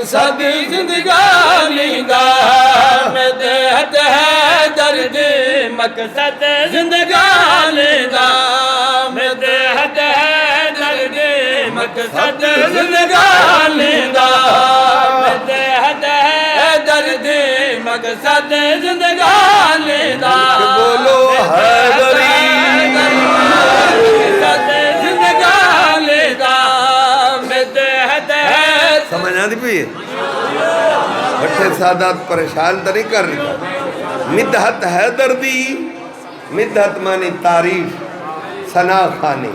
مقصد زندگانی دا مدحت ہے درد مقصد زندگانی دا مدحت ہے درد مقصد زندگانی دا مدحت ہے درد مقصد زندگانی دا بولو حیدری سمجھ آتی پی بٹھے سادات پریشان تو نہیں کر رہی مدحت حیدردی مدحت مانی تعریف ثنا خانی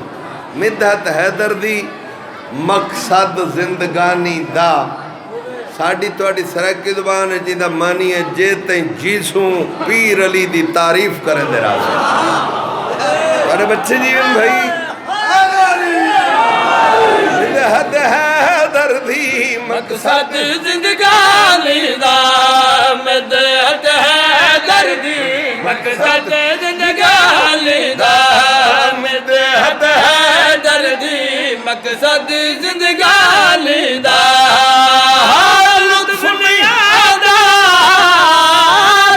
مدحت حیدردی مقصد زندگانی دا ساڑی توڑی سرکی زبان ہے جیدہ مانی ہے جیتے جیسوں پیر علی دی تعریف کریں دے رہا اور بچے جیون بھائی مدحت حیدردی مقصد زندگانی دا مدحت حیدردی مقصد زندگانی دا مدحت حیدردی مقصد زندگانی دا لطف نیادا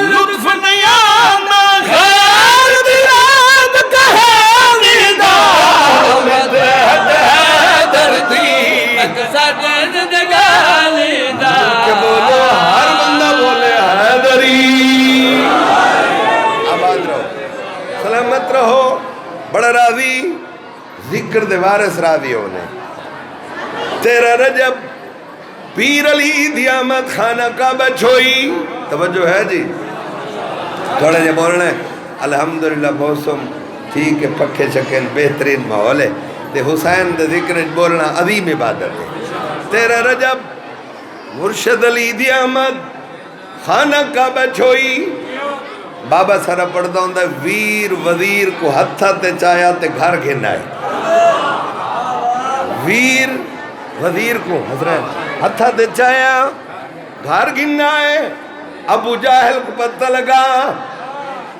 لطف نیادا خیر دیاد کہانی دا مدحت حیدردی مقصد زندگانی دا کہ بولو ہر بندہ بولے حیدری آباد رہو سلامت رہو بڑا راضی ذکر دے وارث راضی ہونے تیرا رجب پیر علی دی آمد خانہ کعبہ چھوئی توجہ ہے جی تھوڑا جے بولنے الحمدللہ موسم ٹھیک ہے پکھے چکن بہترین ماحول ہے تے حسین دے ذکر بولنا عظیم عبادت ہے تیرا رجب مرشد علی دی آمد خانہ کعبہ چھوئی بابا سارا پڑھتا ہوں دا ویر وزیر کو ہتھا تے چایا تے گھر گھن آئے ویر وزیر کو حضرت ہتھا تے چایا گھر گھن آئے ابو جاہل کو پتہ لگا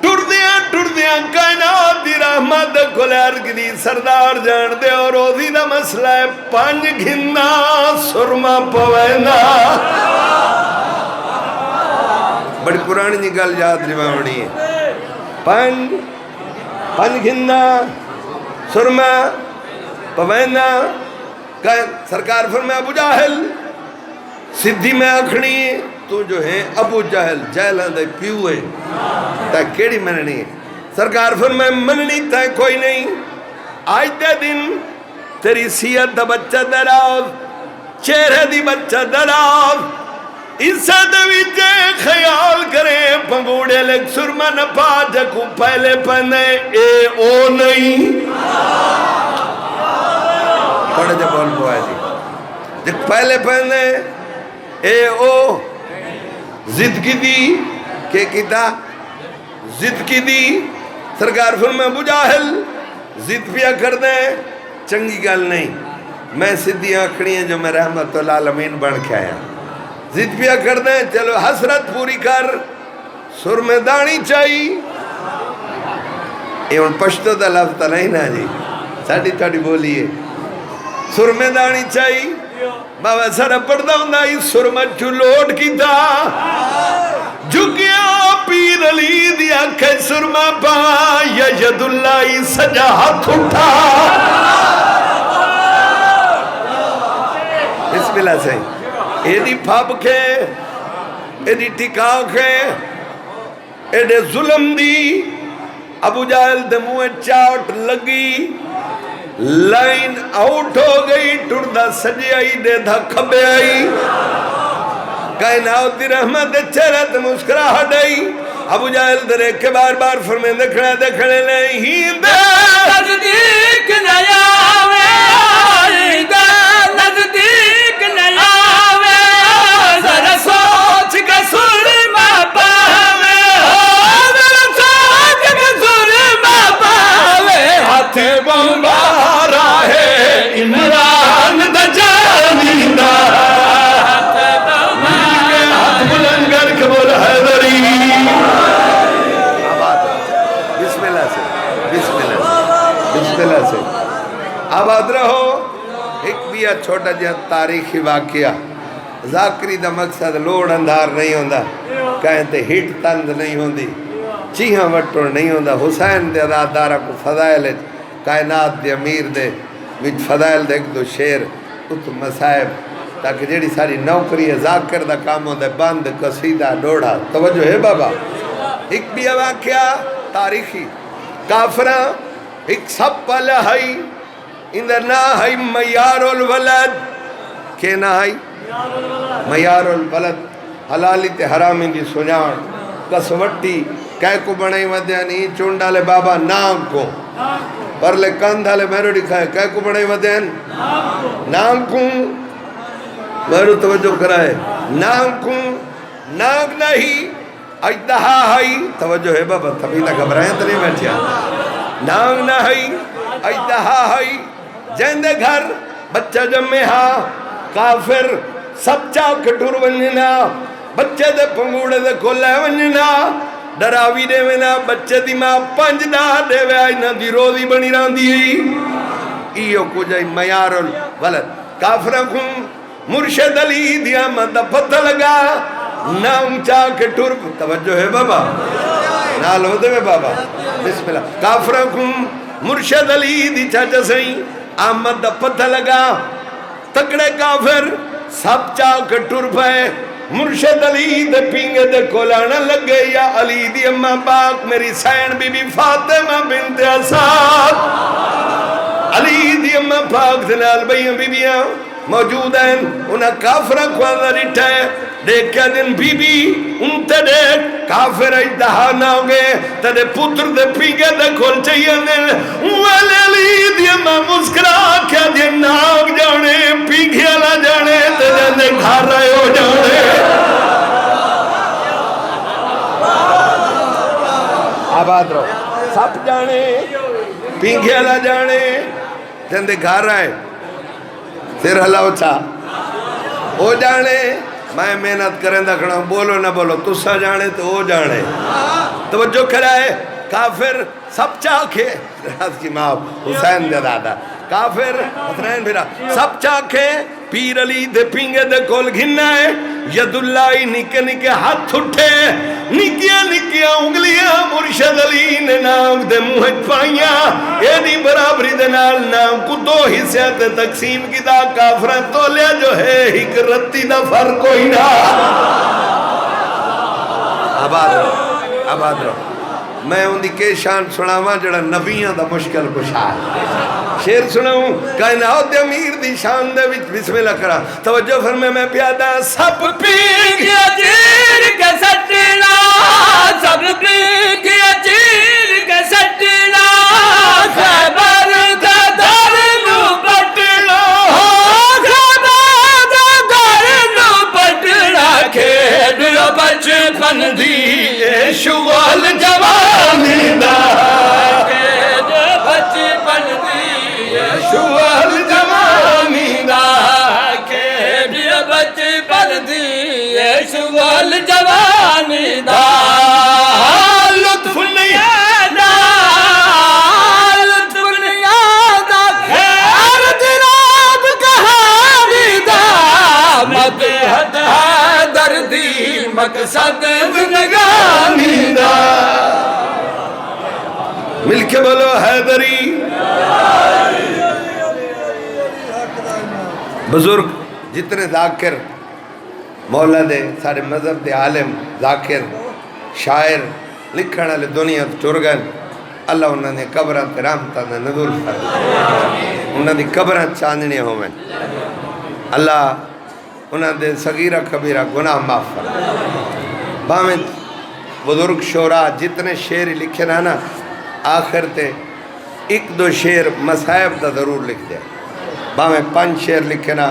ٹر دیاں کائنات دی رحمت کھلے ارگدی سردار جان دے اور روزی دا مسئلہ ہے پانچ گھننا سرما پوینا بڑی پرانی جی گل یاد ریواؤنی ہے پانچ گھننا سرما پوینا سرکار فرمایا ابو جاہل سدھی میں آکھنی تو جو ہے ابو جاہل جاہلان دے پیو ہے تا کیڑی مننی ہے سرکار فرمایا مننی تا کوئی نہیں آج دے دن تیری سیت دا بچہ دراز چہرے دی بچہ دراز اسے دویجے خیال کرے پنگوڑے لگ سرما نپا جکو پہلے پہنے اے او نہیں پڑھے جب بول پوائے جی جب پہلے پہنے اے او زد کی دی کہ کتا زد کی دی سرکار فرمایا ابو جاہل زد پیا کر دیں چنگی گل نہیں میں سدھی آنکھڑی ہیں جو میں رحمت اللہ العالمین بڑھ کے آیا زد پیا کر دیں چلو حسرت پوری کر سر میں دانی چاہی یہ ان پشتو دا لفظ تا نہیں نا جی ساڑی تھوڑی بولیے سر میں دانی چاہی بابا سارا پردہ ہوں دائی سر مچھو لوٹ کی تا جھکیا پیر علی دیا کہ سرما پا یا ید اللہ سجا ہاتھ اٹھا بسم اللہ سے ایڈی پھاپ کے ایڈی ٹکاؤ کے ایڈے ظلم دی ابو جہل دے منہ چاٹ لگی لائن آؤٹ ہو گئی ٹردہ سجی آئی دے دھا کھبے آئی کائنات دی رحمت چہرہ تے مسکراہٹ آئی ابو جہل درے کے بار بار فرمے دکھنے نہیں دے نزدیک نیا وے دے نزدیک نیا وے ذرا سوچ کے سرما پاوے ذرا سوچ کے سرما پاوے ہاتھ بمبارا ہے عمران دا جانینا ہاتھ بلند کر کے بول حیدری بسم اللہ سے بسم اللہ سے بسم اللہ سے آباد رہو ایک بھی چھوٹا جہاں تاریخی واقعہ ذاکری دا مقصد لوڑ اندھار نہیں ہوندا کہتے ہٹ تند نہیں ہوندی چیہاں وٹڑ نہیں ہوندا حسین دے ادادارہ کو فضائل کائنات دے امیر دے وچ فضائل دے ایک دو شیر ات مسائب تاکہ جیڑی ساری نوکری ہے ذاکر دا کام ہوندے بند قصیدہ ڈوڑا توجہ ہے بابا ایک بھی واقعہ تاریخی کافراں ایک سب پالا ہے اندر نہ ہے معیار الولد کہ نہ ہے معیار الولد حلالی تے حرامی دی سنیان کسوٹی کہہ کو بنائی ودیانی چونڈا لے بابا نام کو پر لے کندھا لے میرو دکھائے کہہ کو بنائی ودیان نام کو میرو توجہ کرائے نام کو نام نہیں اجدہا ہے توجہ ہے بابا تبھی تک گھبرائیں تو نہیں بیٹھیا نام نہیں اجدہا ہے جیندے گھر بچہ جمعے ہاں کافر سب چاہ کٹور ونجنا بچے دے پنگوڑے دے کھولے ونجنا ڈراوی دے وینا بچے دی ماں پنج دا دے وے آئی نا دی روزی بنی ران دی ایو کو جائی معیار الولد کافرہ کھوں مرشد علی دیا مدہ پتہ لگا نام چاہ کٹور توجہ ہے بابا نال ہو دے میں بابا بسم اللہ کافرہ کھوں مرشد علی دی چاچا سہیں آمد دا پتہ لگا تکڑے کافر سب چاہ کٹور پائے مرشد علی دے پینگے دے کولانا لگے یا علی دی اماں پاک میری سین بی بی فاطمہ بنت اسد علی دی اماں پاک دنال بھائیاں بی بیاں موجود ہیں انہاں کافرہ کو اندر اٹھائے دیکھا دن بی بی ان تے دیکھ کافر اجدہا نہ ہوگے تے پتر دے پینگے دے کھول چاہیے دن والے علی دی اماں مسکرا کیا دی ناگ جانے پینگے نہ جانے تے دے گھر رہے ہو جانے آباد رہو سب جانے پینگے نہ جانے تے دے گھر رہے سر ہلاو چھا ہو جانے میں محنت کریں دا کھڑا ہوں بولو نہ بولو تسا جانے تو ہو جانے توجہ کرائے کافر سب چاکھے راز کی ماں حسین دے دادا کافر حسنین بھیرا سب چاکھے پیر علی دے پینگے دے کول گھننا ہے ید اللہ نکے نکے ہاتھ اٹھے نکیاں نکیاں انگلیاں مرشد علی نے نام دے موہج پائیاں ایدی برابری دے نال نام کو دو حصے تے تقسیم کی دا کافران تو لیا جو ہے ایک رتی دا فرق کوئی نہ آباد رہو میں ان دی کے شان سناواں جڑا نبیاں دا مشکل کشار شیر سناؤں کائنات دے امیر دی شان دے وچ بسم اللہ کرا توجہ فرمے میں پیادہ سب پینگے چیر کے سٹنا سب پینگے چیر کے سٹنا خیبر دا در نو پٹنا خیبر دا در نو پٹنا کھیڑو بچپن دی شغل جوانی دا کھیڑو بچپن دی شغل جوانی دا کھیڑو بچپن دی شغل جوانی دا لطف نیادا لطف نیادا خیر دراب کہانی دا مدحت دردی مقصد زندگانی دا مل کے بولو حیدری بزرگ جتنے ذاکر مولا دے سارے مذہب دے عالم ذاکر شاعر لکھن والے دنیا ٹر گئے اللہ انہوں نے قبراں تے رحمتاں دا نزول فرمائے انہوں نے قبراں چاندنیاں ہوئیں اللہ انہوں نے صغیرہ کبیرہ گناہ معاف فرمائے باہمیں بزرگ شعراء جتنے شعر لکھے نا آخر تے ایک دو شعر مصائب دا ضرور لکھ دیا باہمیں 5 شعر لکھے نا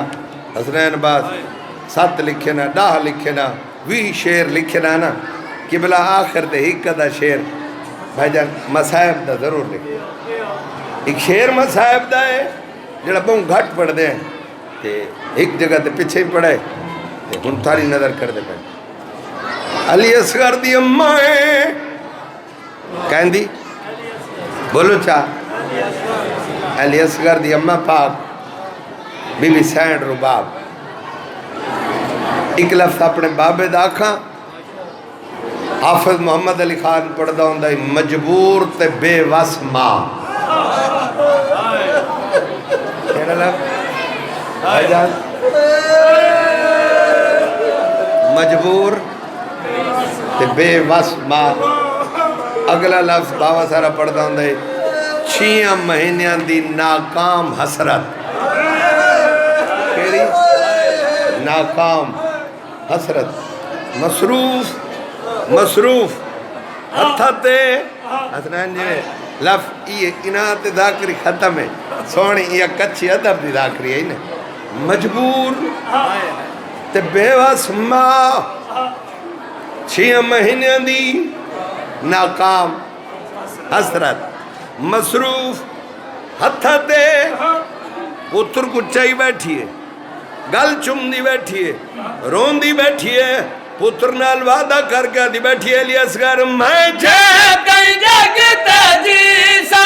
حسنین باز 7 لکھے نا 10 لکھے نا 20 شعر لکھے نا کہ بلا آخر تے ایک دا شعر بھائی جان مصائب دا ضرور لکھے ایک شعر مصائب دا ہے جڑا بہن گھٹ پڑھ دے تے ایک جگہ تے پیچھے ہی پڑھے تے ہن تھاری نظر کر دے پہنے علی اصغر دی اماں کہیں دی بولو چاہ علی اصغر دی اماں پاک بی بی سینڈ رباب ایک لفظ اپنے بابے دا آکھاں حافظ محمد علی خان پڑھدا ہوندا ہے مجبور تے بے وس ماں کہنا لفظ آئی جان مجبور تے بے وس ماں اگلا لفظ باوا سارا پڑھدا ہوندا ہے 6 مہینیاں دی ناکام حسرت کیڑی ناکام حسرت مصروف ہتھاتے حسنان جی لفظ یہ انہاں تے ذاکری ختم ہے سونی یہ کچھی ادب دی ذاکری ہے نا مجبور تے بے وس ماں 6 مہینے دی ناکام حسرت مصروف ہتھاتے پتر کو چاہی بیٹھی ہے گل چم دی بیٹھی ہے رون دی بیٹھی ہے پتر نال وعدہ کر کے دی بیٹھی ہے علی اصغر میں جے کئی جگ تجیسا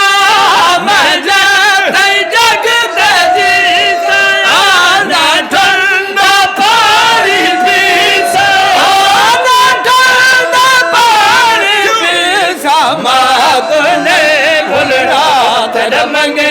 میں جے کئی جگ تجیسا آنا ٹھنڈا پانی پیسا آنا ٹھنڈا پانی پیسا ماں کو نے بھولنا تیرا منگے